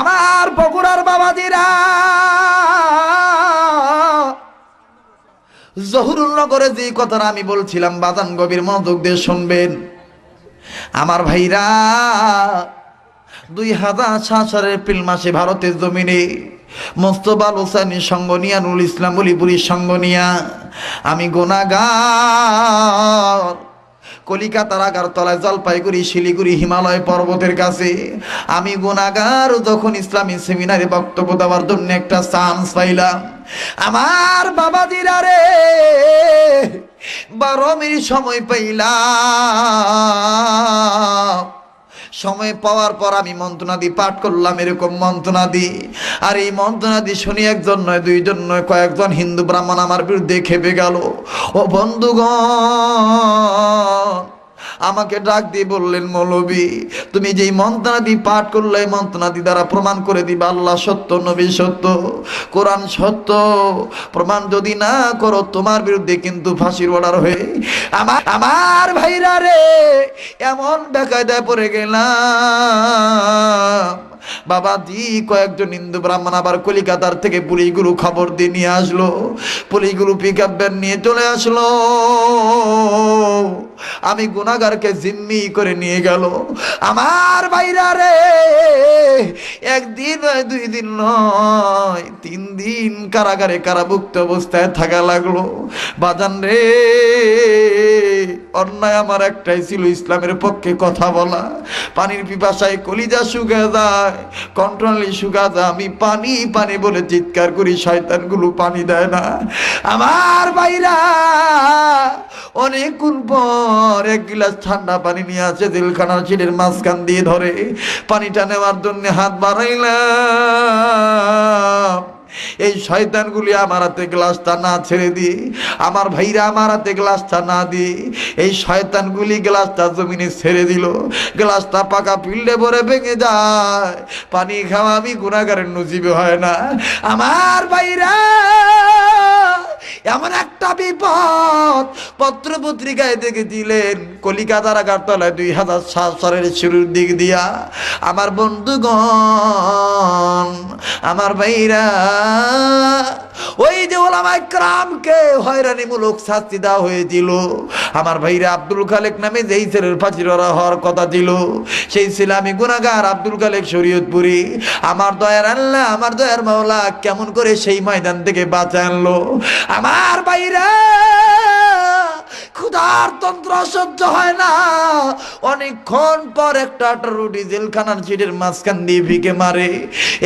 আমার বগুড়ার বাবাজিরা, জহুরুল নগরে যে কথাটা আমি বলছিলাম বাজান গভীর মনোযোগ দিয়ে শুনবেন। আমার ভাইরা 2007 সালের এপ্রিল মাসে ভারতের জমিনে মোস্তফা হোসেন সঙ্গ নিয়া, নুরুল ইসলাম বলিপুরীর সঙ্গ নিয়া আমি গুনাহগার কলিকাতার আগারতলায়, জলপাইগুড়ি, শিলিগুড়ি, হিমালয় পর্বতের কাছে আমি গুনাহগার যখন ইসলামী সেমিনারে বক্তব্য দেওয়ার জন্য একটা চান্স পাইলাম, আমার বাবাজিরা রে 12 মিনিট সময় পাইলাম। সময় পাওয়ার পর আমি মন্ত্রণাদি পাঠ করলাম, এরকম মন্ত্রণাদি। আর এই মন্ত্রণাদি শুনি একজন নয়, দুইজন নয়, কয়েকজন হিন্দু ব্রাহ্মণ আমার বিরুদ্ধে খেপে গেল। ও বন্ধুগণ, আমাকে ডাক দিয়ে বললেন, মৌলবী তুমি যেই মন্ত্রণাদি পাঠ করলে এই মন্ত্রণাদি দ্বারা প্রমাণ করে দিবা আল্লাহ সত্য, নবী সত্য, কোরআন সত্য। প্রমাণ যদি না করো তোমার বিরুদ্ধে কিন্তু ফাঁসির অর্ডার হয়ে। আমার ভাইরা রে, এমন বেকায়দায় পড়ে গেলাম বাবাজি। কয়েকজন হিন্দু ব্রাহ্মণ আবার কলিকাতার থেকে পুলিশগুলো খবর দিয়ে নিয়ে আসলো। পুলিশগুলো পিকআপ ভ্যান নিয়ে চলে আসলো। আমি গুনাহগারকে জিম্মি করে নিয়ে গেল। আমার ভাইরা রে, একদিন নয়, 2 দিন নয়, 3 দিন কারাগারে কারাভুক্ত অবস্থায় থাকা লাগলো। বাজান রে, অন্যায় আমার একটাই ছিল, ইসলামের পক্ষে কথা বলা। পানির পিপাসায় কলিজা শুকা যায়, কন্ট্রোলি শুকা যায়। আমি পানি পানি বলে চিৎকার করি, শয়তানগুলো পানি দেয় না। আমার ভাইরা, অনেকক্ষণ পর 1 গ্লাস ঠান্ডা পানি নিয়ে আসে, জেলখানার সিটের মাঝখান দিয়ে ধরে পানিটা নেওয়ার জন্য হাত বাড়াইলাম। এই শয়তানগুলি আমার হাতে গ্লাসটা না ছেড়ে দিয়ে, আমার ভাইরা আমার হাতে গ্লাসটা না দিয়ে এই শয়তানগুলি গ্লাসটা জমিনে ছেড়ে দিল। গ্লাসটা পাকা ফিল্ডে ভরে ভেঙে যায়। পানি খাওয়া আমি গুনাহগারের নসিবে হয় না। আমার ভাইরা, এমন একটা বিপদ পত্র পত্রিকায় দেখে দিলেন কলিকাতার আগারতলায় 2007 সালের শুরুর দিক দিয়া। আমার বন্ধুগণ, আমার ভাইরা, ওই যে ওলামায়ে কেরামকে হয়রানিমূলক শাস্তি দেওয়া হয়েছিল, আমার ভাইরা আব্দুল খালেক নামে যেই ছেলের ফাঁসির হওয়ার কথা ছিল, সেই ছেলে আমি গুনাহগার আব্দুল খালেক শরীয়তপুরি। আমার দয়ার আল্লাহ, আমার দয়ার মাওলা কেমন করে সেই ময়দান থেকে বাঁচা আনলো। আমার ভাইরা, ক্ষুধার তন্ত্র সহ্য হয় না। অনেকক্ষণ পর একটা রুটি জেলখানার সিটের মাঝখান দিয়ে ভিকে মারে।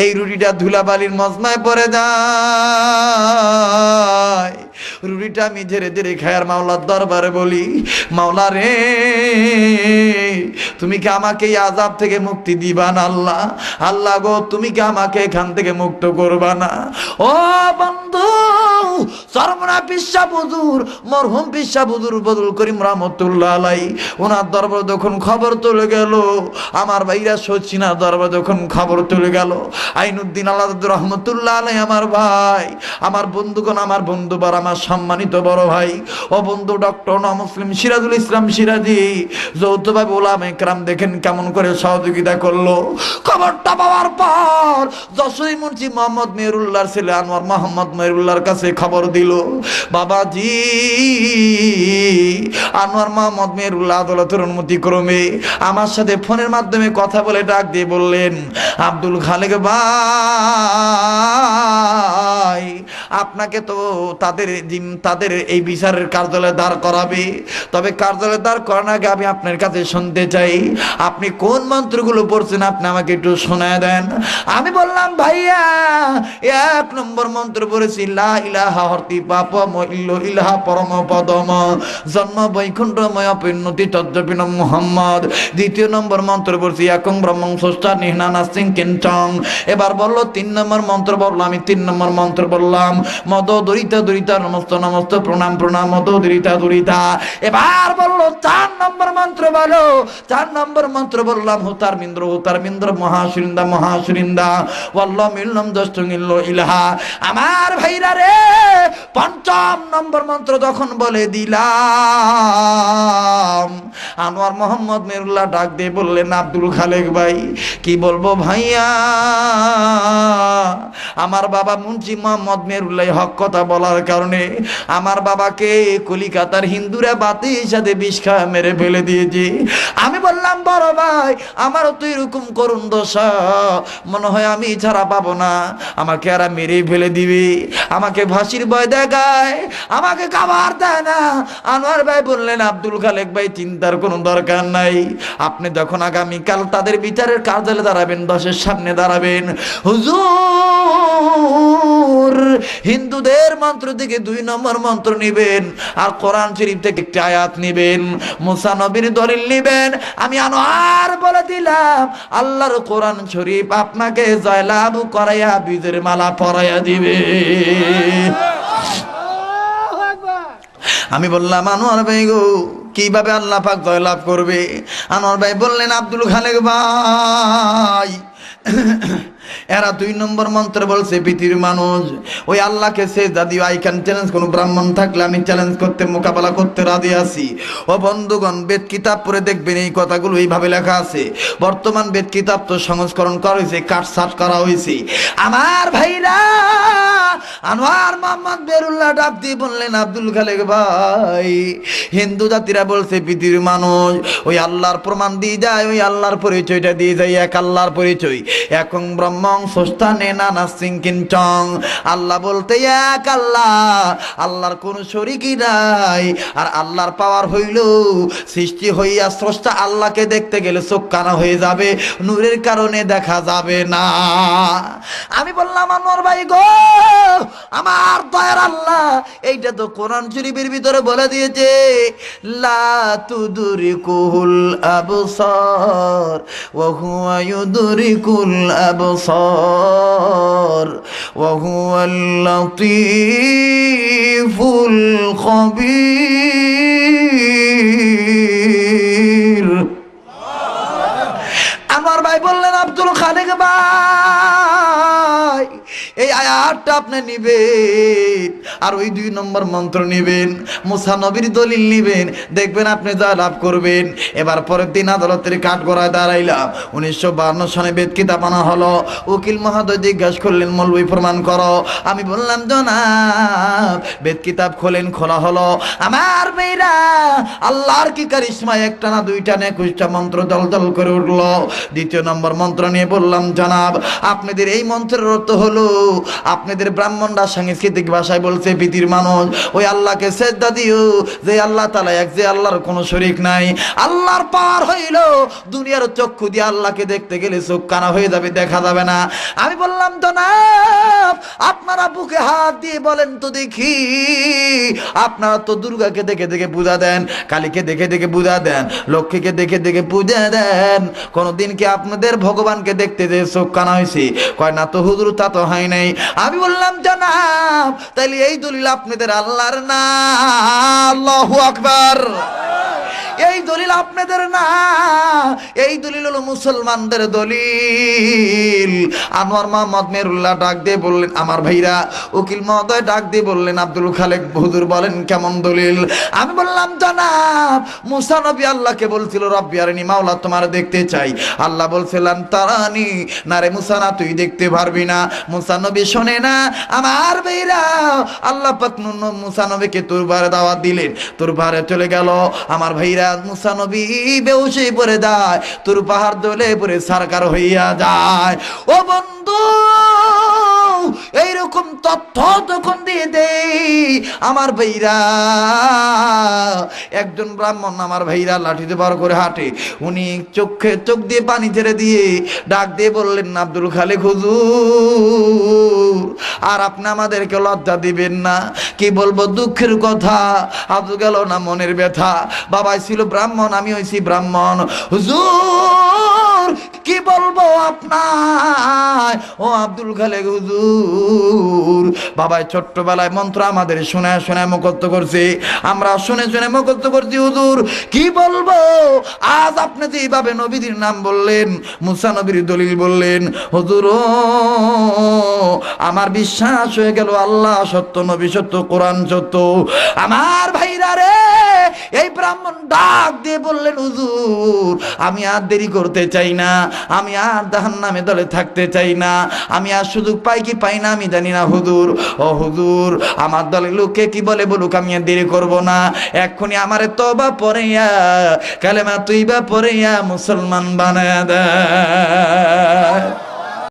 এই রুটিটা ধুলাবালির মজমায় পড়ে যায়। রুটিটা আমি ধীরে ধীরে খায়ার মাওলার দরবারে বলি, মাওলা রে, তুমি কি আমাকে এই আযাব থেকে মুক্তি দিবা না? আল্লাহ, আল্লাহ গো, তুমি কি আমাকে এখান থেকে মুক্ত করবা না? ও বন্ধু, সরমনা পিসা হুজুর, মরহুম পিসা হুজুর বদুল করিম রহমতুল্লাহ আলাইহি, ওনার দরবার যখন খবর চলে গেল, আমার ভাইরা সচিনার দরবার যখন খবর চলে গেল, আইনুদ্দিন আলাদা রহমতুল্লাহ আলাইহি আমার ভাই, আমার বন্ধুগণ, আমার বন্ধুবার, আমার সম্মানিত বড় ভাই, ও বন্ধু ডক্টর না মুসলিম সিরাজুল ইসলাম সিরাজি, যৌথভাবে ওলামায়ে কেরাম দেখেন কেমন করে সহযোগিতা করলো। খবরটা পাওয়ার পর যশোরী মুন্সি মোহাম্মদ মেহেরুল্লাহর ছেলে আনোয়ার মোহাম্মদ মেহেরুল্লাহর কাছে খবর দিল, বাবাজি আনোয়ার মোহাম্মদ মেহেরুল্লাহ আদালতের অনুমতি ক্রমে আমার সাথে ফোনের মাধ্যমে কথা বলে ডাক দিয়ে বললেন, আব্দুল খালেক ভাই, আপনাকে তো তাদের এই বিচারের কার্যালয়ে দাঁড় করাবে, তবে কার্যালয়ে দাঁড় করার আগে আমি আপনার কাছে শুনতে চাই, আপনি কোন মন্ত্রগুলো পড়ছেন আপনি আমাকে একটু শোনায় দেন। আমি বললাম, ভাইয়া 1 নম্বর মন্ত্র পড়েছি, লা ইলাহা হরতি পাপ মইল্ল ইলাহা পরম পদম জন্ম বৈকুণ্ঠময় অপরিণতি তদ্রপিন মুহাম্মদ। 2 নম্বর মন্ত্র পড়ছি, একং ব্রহ্মং স্রষ্টা নিহনা নাস্তিং কিঞ্চং। এবার বললো 3 নম্বর মন্ত্র বললো, আমি 3 নম্বর মন্ত্র বললাম, মদ দরিতা দরিতা নমস্ত নমস্ত প্রণাম প্রণাম দুরিতা দুরিতা। এবার বললো 4 নম্বর মন্ত্র বলো। 4 নম্বর মন্ত্র বললাম হুতার মিন্দ্র মহাসুরিন্দা মহাসুরিন্দা ওয়াল্লাহ মিল্লাম দস্তঙ্গিল্লো ইলাহা। আমার ভাইরা রে 5ম নম্বর মন্ত্র যখন বলে দিলাম, আনোয়ার মোহাম্মদ মেরুল্লাহ ডাক দিয়ে বললেন, আব্দুল খালেক ভাই কি বলবো ভাইয়া, আমার বাবা মুন্সি মোহাম্মদ মেরুল্লাহ হক কথা বলার কারণে আমার বাবাকে কলিকাতার হিন্দুরা বাতির সাথে বিষ খাওয়া মেরে ফেলে দিয়েছে। আমি বললাম বড় ভাই আমারও তো এরকম করুন দশা, মনে হয় আমি ছাড়া পাবো না, আমাকে আর মেরে ফেলে দিবে, আমাকে ফাঁসির ভয় দেখায়, আমাকে খাবার দেয় না। আনোয়ার ভাই বললেন, আব্দুল খালেক ভাই চিন্তার কোনো দরকার নাই, আপনি যখন আগামীকাল তাদের বিচারের কার্যালয়ে দাঁড়াবেন, 10-এর সামনে দাঁড়াবেন, হুজুর হিন্দুদের মন্ত্র থেকে 2 নম্বর মন্ত্র নিবেন আর কোরআন শরীফ থেকে একটি আয়াত নিবেন, মুসা নবীর দলিল নিবেন। আমি আনোয়ার বলে দিলাম আল্লাহর কোরআন শরীফ আপনাকে জয়লাভ করাইয়া বীজের মালা পরাইয়া দিবে। আমি বললাম আনোয়ার ভাই গো কিভাবে আল্লাহ পাক জয়লাভ করবে? আনোয়ার ভাই বললেন, আব্দুল খালেক ভাই এরা 2 নম্বর মন্ত্র বলছে পৃথিবীর মানুষ ওই আল্লাহকে সেজদা দিও, আই ক্যান চ্যালেঞ্জ, কোন ব্রাহ্মণ থাকলে আমি চ্যালেঞ্জ করতে মোকাবেলা করতে রাজি আছি। ও বন্ধুগণ বেদ কিতাব পড়ে দেখবেন এই কথাগুলো এইভাবে লেখা আছে। বর্তমান বেদ কিতাব তো সংস্করণ করা হয়েছে, কাটছাট করা হয়েছে। আমার ভাইরা আনোয়ার মোহাম্মদ মেরুল্লাহ ডাক দিয়ে বললেন, আব্দুল খালেক ভাই হিন্দু জাতিরা বলছে পৃথিবীর মানুষ ওই আল্লাহর প্রমাণ দিয়ে যায়, ওই আল্লাহর পরিচয়টা দিয়ে যায়, এক আল্লাহর পরিচয়, একং ব্রহ্মং ষষ্ঠানে নানা সিংকিঞ্চং। আল্লাহ বলতে এক আল্লাহ, আল্লাহর কোনো শরীকই নাই। আর আল্লাহর পাওয়ার হইল সৃষ্টি হইয়া স্রষ্টা আল্লাহকে দেখতে গেলে চোখ কানা হয়ে যাবে, নূরের কারণে দেখা যাবে না। আমি বললাম আনোয়ার ভাই গো আমার দয়ার আল্লাহ এইটা তো কোরআন শরীফের ভিতরে বলে দিয়েছে, লা তুদরিকুল আবসার ওয়া হুয়া ইউদরিকুল আবসার ওয়া হুয়াল লাতীফুল খবীর। আমার ভাই বললেন, আব্দুল খালেক ভাই এই আয়াতটা আপনি নিবেন আর ওই 2 নম্বর মন্ত্র নিবেন, মুসা নবীর দলিল নিবেন, দেখবেন আপনি যা লাভ করবেন। এবার পরের দিন আদালতের কাঠগড়ায় দাঁড়াইলাম। 1952 সনে বেদ কিতাব আনা হলো। উকিল মহোদয় জিজ্ঞাসা করলেন, মৌলবি প্রমাণ করো। আমি বললাম জনাব বেদ কিতাব খোলেন। খোলা হলো। আমার মেয়েরা আল্লাহর কি কারিশমা, একটা না 2টা না 21টা মন্ত্র দলদল করে উঠলো। 2 নম্বর মন্ত্র নিয়ে বললাম, জনাব আপনাদের এই মন্ত্রের অর্থ হলো আপনাদের ব্রাহ্মণরা সাংস্কৃতিক ভাষায় বলছে পৃথিবীর মানুষ ওই আল্লাহকে সেজদা দিও, যে আল্লাহ তাআলা এক, যে আল্লাহর কোনো শরীক নাই। আল্লাহর পাওয়ার হইল দুনিয়ার চক্ষু দিয়ে আল্লাহকে দেখতে গেলে চোখ কানা হয়ে যাবে, দেখা যাবে না। আমি বললাম জনাব আপনারা বুকে হাত দিয়ে বলেন তো দেখি, আপনারা তো দুর্গাকে দেখে দেখে পূজা দেন, কালীকে দেখে দেখে পূজা দেন, লক্ষ্মীকে দেখে দেখে পূজা দেন, কোনদিন কি আপনাদের ভগবানকে দেখতে যে চোখ কানা হয়েছে? কয় না তো হুজুর, তা তো হয় নাই। আমি বললাম জনাব তাইলে এই দলিল আপনাদের আল্লাহর না? আল্লাহু আকবার। এই দলিল আপনাদের না, এই দলিল হলো মুসলমানদের দলিল। আনোয়ার মোহাম্মদ মেরুল্লাহ ডাক দিয়ে বললেন, আমার ভাইরা উকিল মহোদয় ডাক দিয়ে বললেন, আব্দুল খালেক হুজুর বলেন কেমন দলিল? আমি বললাম জনাব মুসা নবী আল্লাহকে বলছিল, রব্বি আরিনি, মাওলা তোমার দেখতে চাই। আল্লাহ বলছিলেন তারানি, না রে মুসা না, তুই দেখতে পারবি না। মুসা নবী শোনে না। আমার ভাইরা আল্লাহ পাক মুসা নবীকে তুরবারে দাওয়াত দিলেন, তুরবারে চলে গেল। আমার ভাইরা মুসা নবী বেহুশ হয়ে পড়ে যায়, তোর পাহাড় দলে পড়ে সরকার হইয়া যায়। ও বন্ধু এইরকম তথ্য তখন দিয়ে দেই আমার ভাইরা। একজন ব্রাহ্মণ আমার ভাইরা লাঠিতে বার করে হাঁটে, উনি চোখে চোখ দিয়ে পানি ছেড়ে দিয়ে ডাক দিয়ে বললেন, আব্দুল খালেক হুজুর আর আপনি আমাদেরকে লজ্জা দিবেন না। কি বলবো দুঃখের কথা, আজ গেল না মনের ব্যথা। বাবাই ছিল ব্রাহ্মণ, আমি হইছি ব্রাহ্মণ। হুজুর কি বলবো আপনার, যায় ও আব্দুল খালেক হুজুর বাবাই ছোট্টবেলায় মন্ত্র আমাদের শোনায় শোনায় মুখস্থ করছে, আমরা শুনে শুনে মুখস্থ করছি হুজুর। কি বলবো, আজ আপনি যে এইভাবে নবীদের নাম বললেন, মুসা নবীর দলিল বললেন হুজুর, আমার বিশ্বাস হয়ে গেল আল্লাহ সত্য, নবী সত্য, কোরআন সত্য। আমার ভাইরা রে, এই ব্রাহ্মণ ডাক দিয়ে বললেন হুজুর আমি আর দেরি করতে চাই না, আমি আর জাহান্নামে দলে থাকতে চাই না, আমি আর সুযোগ পাই কি পাই না আমি জানি না হুজুর। ও হুজুর আমার দলের লোককে কি বলে বলুক, আমি আর দেরি করব না, এক্ষুনি আমারে তওবা পড়িয়া কালেমা তুইবা পড়িয়া মুসলমান বানায়া দেয়।